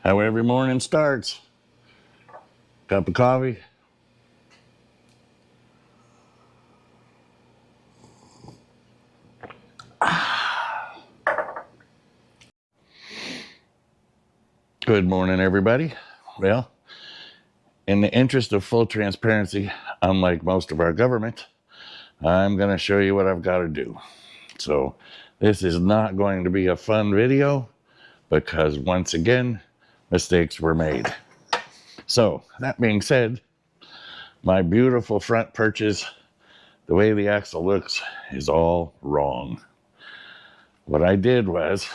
How every morning starts. Cup of coffee. Good morning, everybody. Well, in the interest of full transparency, unlike most of our government, I'm going to show you what I've got to do. So this is not going to be a fun video because once again, mistakes were made. So that being said, my beautiful front perches, the way the axle looks is all wrong. What I did was,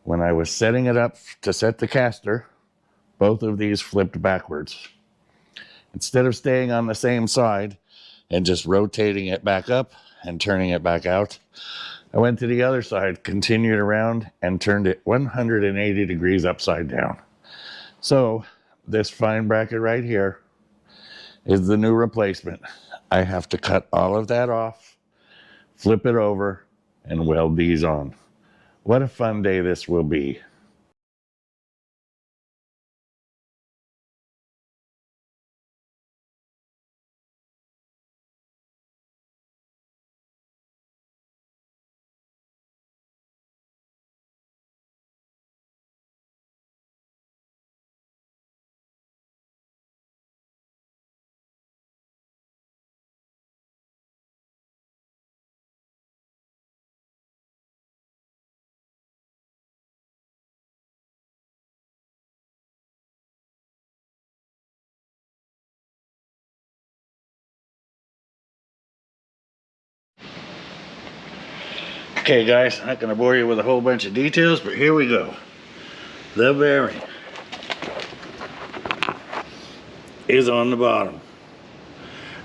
when I was setting it up to set the caster, both of these flipped backwards. Instead of staying on the same side and just rotating it back up and turning it back out, I went to the other side, continued around, and turned it 180 degrees upside down. So this fine bracket right here is the new replacement. I have to cut all of that off, flip it over, and weld these on. What a fun day this will be. Okay guys, I'm not going to bore you with a whole bunch of details, but here we go. The bearing is on the bottom.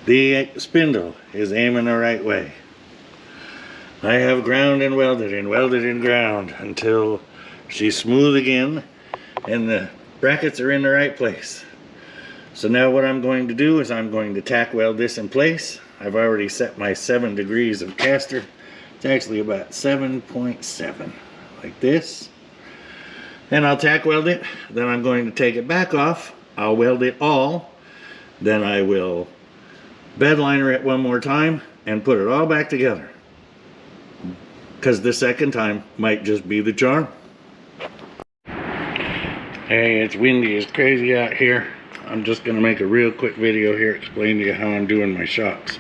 The spindle is aiming the right way. I have ground and welded and ground until she's smooth again and the brackets are in the right place. So now what I'm going to do is I'm going to tack weld this in place. I've already set my 7 degrees of caster. It's actually about 7.7, like this. And I'll tack weld it. Then I'm going to take it back off. I'll weld it all. Then I will bed liner it one more time and put it all back together. Because the second time might just be the charm. Hey, it's windy as crazy out here. I'm just going to make a real quick video here explaining to you how I'm doing my shocks.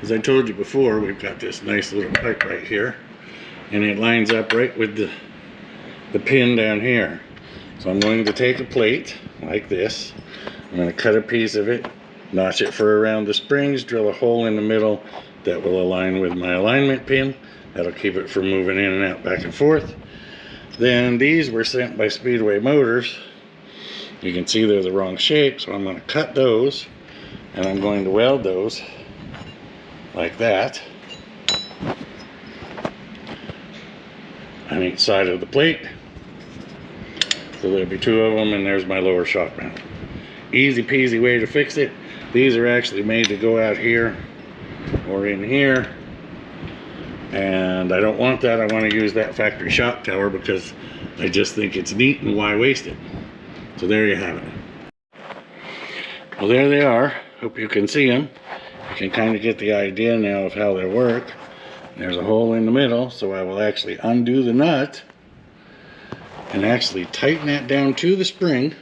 As I told you before, we've got this nice little pipe right here. And it lines up right with the pin down here. So I'm going to take a plate like this. I'm going to cut a piece of it, notch it for around the springs, drill a hole in the middle that will align with my alignment pin. That'll keep it from moving in and out back and forth. Then these were sent by Speedway Motors. You can see they're the wrong shape, so I'm going to cut those and I'm going to weld those like that on each side of the plate. So there'll be 2 of them, and there's my lower shock mount. Easy peasy way to fix it. These are actually made to go out here or in here, and I don't want that. I want to use that factory shock tower because I just think it's neat, and why waste it? So there you have it. Well, there they are. Hope you can see them. You can kind of get the idea now of how they work. There's a hole in the middle, so I will actually undo the nut and actually tighten that down to the spring.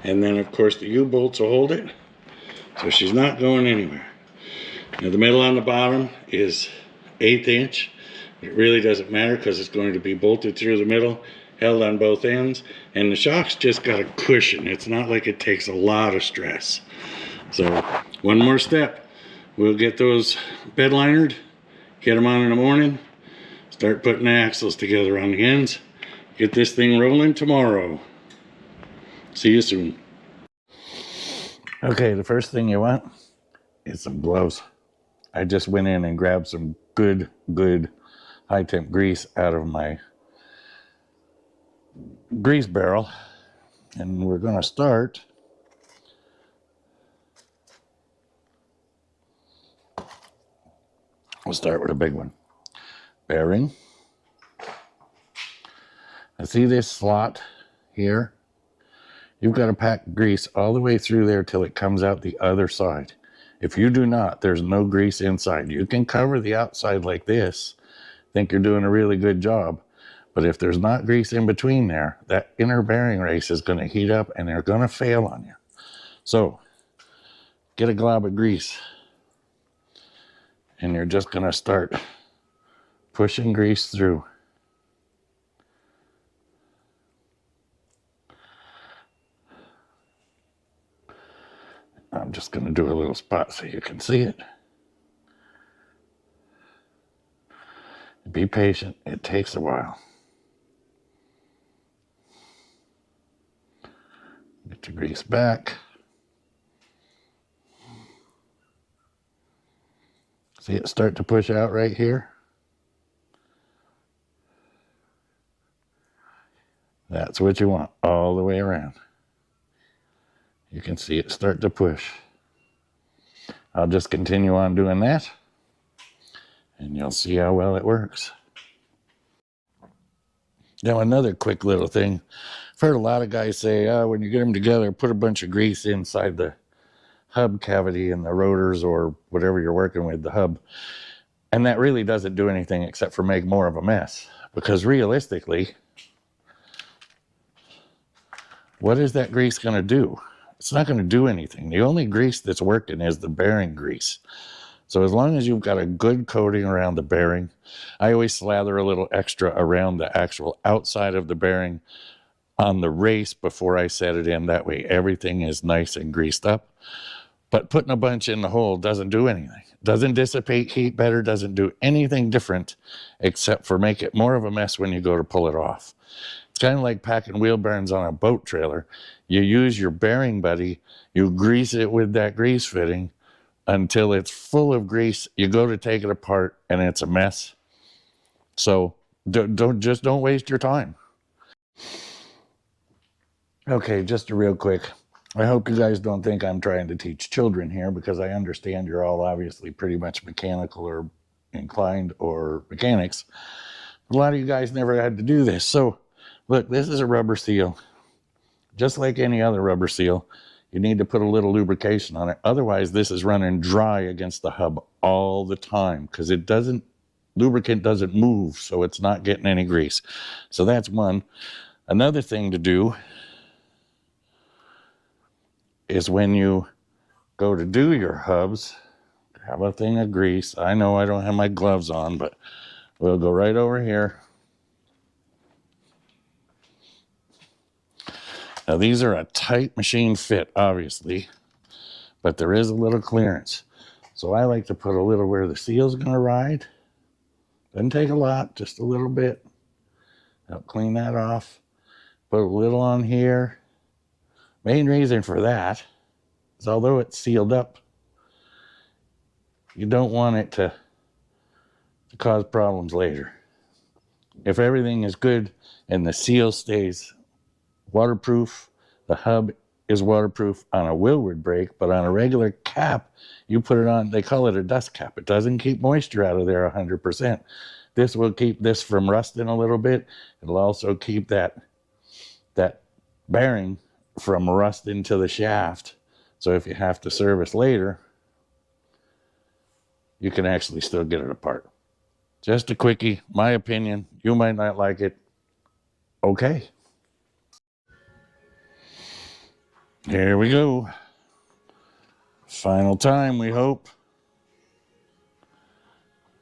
And then of course the U-bolts will hold it, so she's not going anywhere. Now the metal on the bottom is 1/8 inch. It really doesn't matter because it's going to be bolted through the middle, held on both ends, and the shock's just got a cushion. It's not like it takes a lot of stress. So one more step. We'll get those bed linered, get them on in the morning, start putting the axles together on the ends, get this thing rolling tomorrow. See you soon. Okay, the first thing you want is some gloves. I just went in and grabbed some good high temp grease out of my grease barrel, and we're going to start we'll start with a big one. Bearing. I see this slot here, you've got to pack grease all the way through there till it comes out the other side. If you do not, there's no grease inside. You can cover the outside like this, think you're doing a really good job. But if there's not grease in between there, that inner bearing race is going to heat up and they're going to fail on you. So get a glob of grease and you're just going to start pushing grease through. I'm just going to do a little spot so you can see it. Be patient, it takes a while. Get your grease back. See it start to push out right here? That's what you want all the way around. You can see it start to push. I'll just continue on doing that and you'll see how well it works. Now another quick little thing. I've heard a lot of guys say, oh, when you get them together, put a bunch of grease inside the hub cavity and the rotors or whatever you're working with, the hub. And that really doesn't do anything except for make more of a mess. Because realistically, what is that grease going to do? It's not going to do anything. The only grease that's working is the bearing grease. So as long as you've got a good coating around the bearing, I always slather a little extra around the actual outside of the bearing on the race before I set it in. That way everything is nice and greased up. But putting a bunch in the hole doesn't do anything. Doesn't dissipate heat better, doesn't do anything different except for make it more of a mess when you go to pull it off. It's kind of like packing wheel bearings on a boat trailer. You use your bearing buddy, you grease it with that grease fitting until it's full of grease. You go to take it apart and it's a mess. So don't waste your time. Okay, just a real quick. I hope you guys don't think I'm trying to teach children here, because I understand you're all obviously pretty much mechanical or inclined or mechanics. But a lot of you guys never had to do this. So look, this is a rubber seal. Just like any other rubber seal, you need to put a little lubrication on it. Otherwise, this is running dry against the hub all the time because lubricant doesn't move, so it's not getting any grease. So that's one. Another thing to do is when you go to do your hubs, have a thing of grease. I know I don't have my gloves on, but we'll go right over here. Now these are a tight machine fit, obviously, but there is a little clearance. So I like to put a little where the seal's gonna ride. Doesn't take a lot, just a little bit. I'll clean that off. Put a little on here. Main reason for that is although it's sealed up, you don't want it to cause problems later. If everything is good and the seal stays waterproof, the hub is waterproof on a wheelward brake, but on a regular cap, you put it on, they call it a dust cap. It doesn't keep moisture out of there 100%. This will keep this from rusting a little bit. It'll also keep that bearing from rusting to the shaft. So if you have to service later, you can actually still get it apart. Just a quickie, my opinion. You might not like it. Okay. Here we go. Final time, we hope.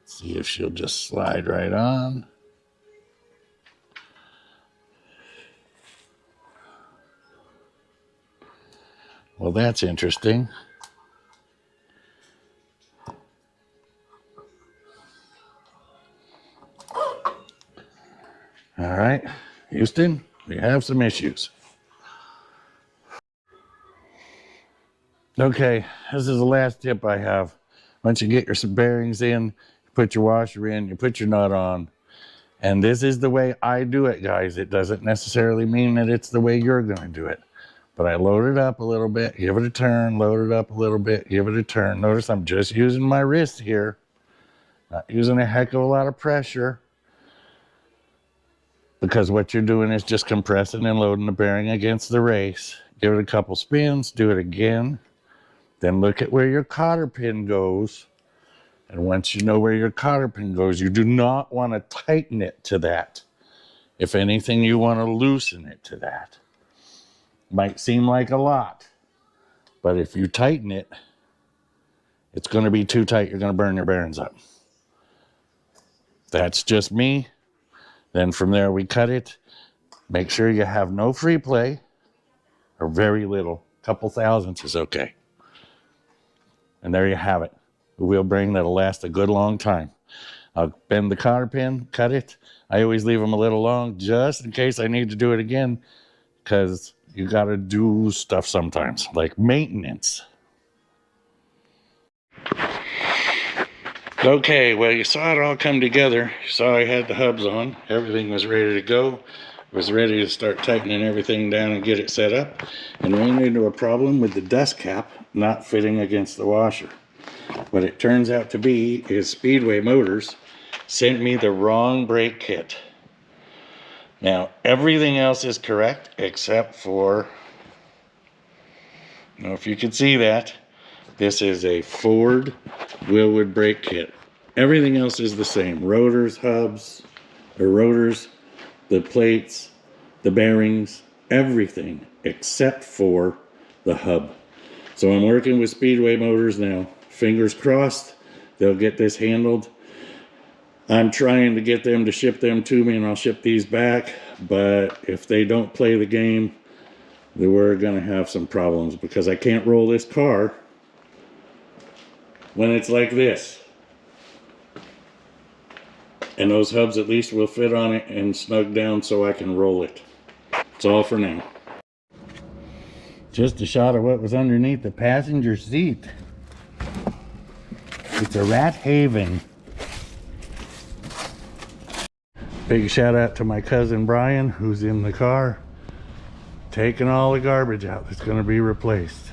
See if she'll just slide right on. Well, that's interesting. All right, Houston, we have some issues. Okay, this is the last tip I have. Once you get your bearings in, you put your washer in, you put your nut on. And this is the way I do it, guys. It doesn't necessarily mean that it's the way you're going to do it. But I load it up a little bit, give it a turn, load it up a little bit, give it a turn. Notice I'm just using my wrist here, not using a heck of a lot of pressure. because what you're doing is just compressing and loading the bearing against the race. Give it a couple spins, do it again. Then look at where your cotter pin goes. And once you know where your cotter pin goes, you do not want to tighten it to that. If anything, you want to loosen it to that. Might seem like a lot, but if you tighten it, it's going to be too tight. You're going to burn your bearings up. That's just me. Then from there, we cut it. Make sure you have no free play or very little. A couple thousandths is okay. And there you have it. A wheel bearing that'll last a good long time. I'll bend the cotter pin, cut it. I always leave them a little long just in case I need to do it again, because you got to do stuff sometimes, like maintenance. Okay, well, you saw it all come together. You saw I had the hubs on. Everything was ready to go. Was ready to start tightening everything down and get it set up. And ran into a problem with the dust cap not fitting against the washer. What it turns out to be is Speedway Motors sent me the wrong brake kit. Now, everything else is correct except for, I don't know if you can see that, this is a Ford Willwood brake kit. Everything else is the same. Rotors, hubs, or rotors, the plates, the bearings, everything except for the hub. So I'm working with Speedway Motors now. Fingers crossed, they'll get this handled. I'm trying to get them to ship them to me, and I'll ship these back. But if they don't play the game, then we're going to have some problems, because I can't roll this car when it's like this. And those hubs at least will fit on it and snug down so I can roll it. That's all for now. Just a shot of what was underneath the passenger seat. It's a rat haven. Big shout out to my cousin Brian, who's in the car taking all the garbage out that's going to be replaced.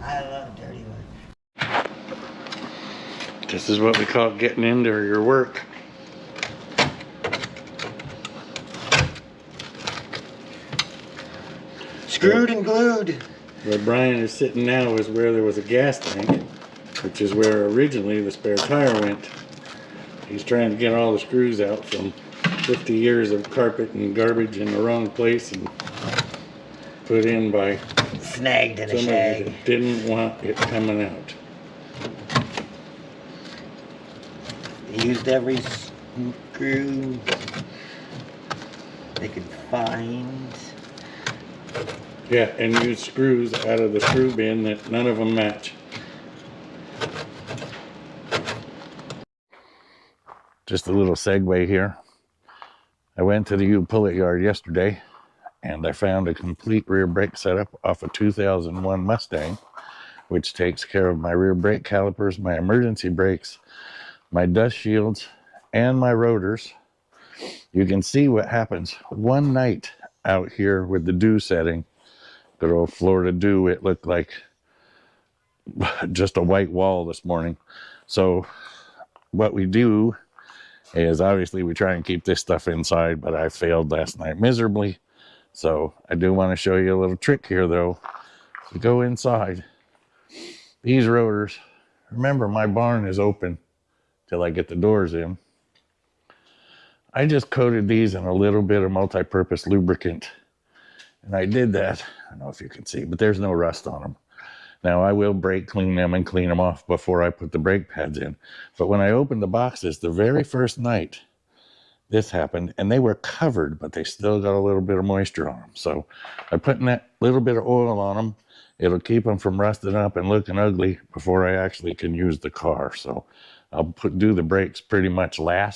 I love dirty work. This is what we call getting into your work. Screwed and glued. Where Brian is sitting now is where there was a gas tank, which is where originally the spare tire went. He's trying to get all the screws out from 50 years of carpet and garbage in the wrong place and put in by Snagged in a somebody shag. that didn't want it coming out. They used every screw they could find. Yeah, and use screws out of the screw bin that none of them match. Just a little segue here. I went to the U-Pullet yard yesterday and I found a complete rear brake setup off a 2001 Mustang, which takes care of my rear brake calipers, my emergency brakes, my dust shields, and my rotors. You can see what happens one night out here with the dew setting. Good old Florida dew. It looked like just a white wall this morning. So what we do is obviously we try and keep this stuff inside, but I failed last night miserably. So I do want to show you a little trick here though. To go inside, these rotors, remember my barn is open till I get the doors in. I just coated these in a little bit of multi-purpose lubricant. And I did that, I don't know if you can see, but there's no rust on them. Now I will brake clean them and clean them off before I put the brake pads in. But when I opened the boxes the very first night, this happened and they were covered, but they still got a little bit of moisture on them. So I'm putting that little bit of oil on them. It'll keep them from rusting up and looking ugly before I actually can use the car. So I'll do the brakes pretty much last.